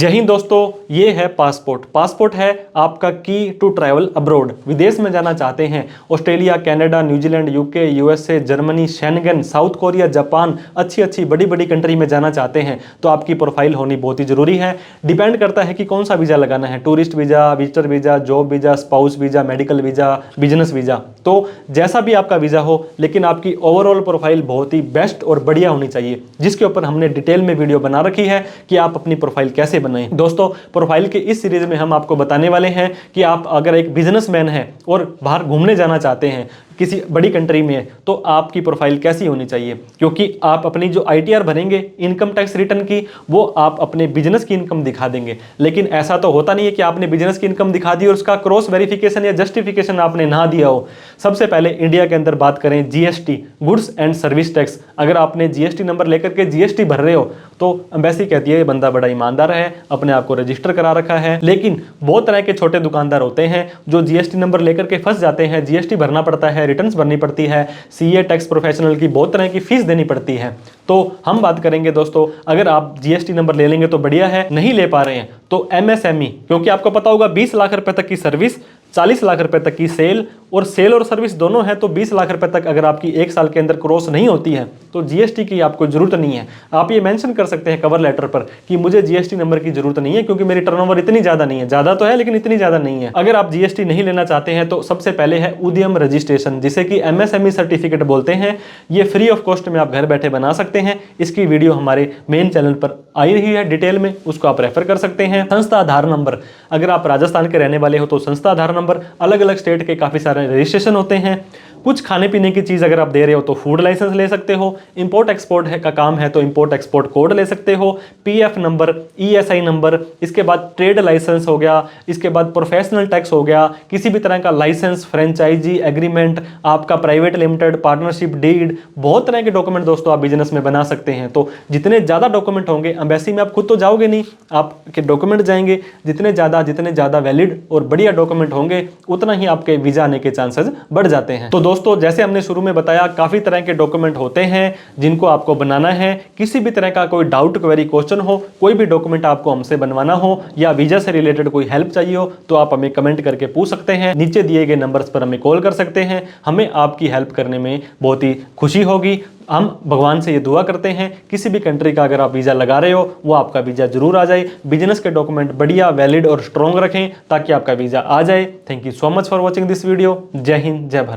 जय हिंद दोस्तों, ये है पासपोर्ट। पासपोर्ट है आपका की टू ट्रैवल अब्रॉड। विदेश में जाना चाहते हैं, Australia, Canada, New Zealand, UK, USA, Germany, Schengen, south Korea, Japan, अच्छी बड़ी बड़ी कंट्री में जाना चाहते हैं तो आपकी प्रोफाइल होनी बहुत ही जरूरी है। डिपेंड करता है कि कौन सा वीज़ा लगाना है, tourist visa, visitor visa, job visa, spouse visa, medical visa, business visa. तो जैसा भी आपका वीज़ा हो, लेकिन आपकी ओवरऑल प्रोफाइल बहुत ही बेस्ट और बढ़िया होनी चाहिए, जिसके ऊपर हमने डिटेल में वीडियो बना रखी है कि आप अपनी प्रोफाइल कैसे बनाएं। दोस्तों, प्रोफाइल के इस सीरीज में हम आपको बताने वाले हैं कि आप अगर एक बिजनेसमैन हैं और बाहर घूमने जाना चाहते हैं किसी बड़ी कंट्री में, तो आपकी प्रोफाइल कैसी होनी चाहिए, क्योंकि आप अपनी जो आईटीआर भरेंगे इनकम टैक्स रिटर्न की, वो आप अपने बिजनेस की इनकम दिखा देंगे। लेकिन ऐसा तो होता नहीं है कि आपने बिजनेस की इनकम दिखा दी और उसका क्रॉस वेरिफिकेशन या जस्टिफिकेशन आपने ना दिया हो। सबसे पहले इंडिया के अंदर बात करें, GST, goods and service tax, अगर आपने जीएसटी नंबर लेकर के जीएसटी भर रहे हो तो एम्बेसी कहती है ये बंदा बड़ा ईमानदार है, अपने आप को रजिस्टर करा रखा है। लेकिन बहुत तरह के छोटे दुकानदार होते हैं जो जीएसटी नंबर लेकर के फंस जाते हैं। जीएसटी भरना पड़ता है, रिटर्न्स भरनी पड़ती है, सीए टैक्स प्रोफेशनल की बहुत तरह की फीस देनी पड़ती है। तो हम बात करेंगे दोस्तों, अगर आप जीएसटी नंबर ले लेंगे तो बढ़िया है, नहीं ले पा रहे हैं तो एमएसएमई, क्योंकि आपको पता होगा 20 लाख रुपए तक की सर्विस, 40 लाख रुपए तक की सेल, और सेल और सर्विस दोनों है तो 20 लाख रुपए तक अगर आपकी एक साल के अंदर क्रॉस नहीं होती है तो जीएसटी की आपको जरूरत नहीं है। आप ये मेंशन कर सकते हैं कवर लेटर पर कि मुझे जीएसटी नंबर की जरूरत नहीं है क्योंकि मेरी टर्नओवर इतनी ज्यादा नहीं है। ज्यादा तो है लेकिन इतनी ज्यादा नहीं है। अगर आप जीएसटी नहीं लेना चाहते हैं तो सबसे पहले है उद्यम रजिस्ट्रेशन, जिसे कि एमएसएमई सर्टिफिकेट बोलते हैं। ये फ्री ऑफ कॉस्ट में आप घर बैठे बना सकते हैं। इसकी वीडियो हमारे मेन चैनल पर आई रही है डिटेल में, उसको आप रेफर कर सकते हैं। संस्था आधार नंबर, अगर आप राजस्थान के रहने वाले हो तो संस्था आधार नंबर, अलग अलग स्टेट के काफी सारे रजिस्ट्रेशन होते हैं। कुछ खाने पीने की चीज अगर आप दे रहे हो तो फूड लाइसेंस ले सकते हो। इंपोर्ट एक्सपोर्ट का काम है तो इंपोर्ट एक्सपोर्ट कोड ले सकते हो। पीएफ नंबर, ईएसआई नंबर, इसके बाद ट्रेड लाइसेंस हो गया, इसके बाद प्रोफेशनल टैक्स हो गया, किसी भी तरह का लाइसेंस, फ्रेंचाइजी एग्रीमेंट, आपका प्राइवेट लिमिटेड, पार्टनरशिप डीड, बहुत तरह के डॉक्यूमेंट दोस्तों आप बिजनेस में बना सकते हैं। तो जितने ज्यादा डॉक्यूमेंट होंगे, एम्बेसी में आप खुद तो जाओगे नहीं, आपके डॉक्यूमेंट जाएंगे, जितने ज्यादा वैलिड और बढ़िया डॉक्यूमेंट होंगे उतना ही आपके वीजा आने के चांसेस बढ़ जाते हैं। तो दोस्तों, जैसे हमने शुरू में बताया, काफी तरह के डॉक्यूमेंट होते हैं जिनको आपको बनाना है। किसी भी तरह का कोई डाउट, क्वेरी, क्वेश्चन हो, कोई भी डॉक्यूमेंट आपको हमसे बनवाना हो या वीजा से रिलेटेड कोई हेल्प चाहिए हो तो आप हमें कमेंट करके पूछ सकते हैं। नीचे दिए गए नंबर्स पर हमें कॉल कर सकते हैं। हमें आपकी हेल्प करने में बहुत ही खुशी होगी। हम भगवान से ये दुआ करते हैं किसी भी कंट्री का अगर आप वीजा लगा रहे हो वो आपका वीजा जरूर आ जाए। बिजनेस के डॉक्यूमेंट बढ़िया, वैलिड और स्ट्रॉन्ग रखें ताकि आपका वीजा आ जाए। Thank you so much for watching this video. जय हिंद, जय भारत।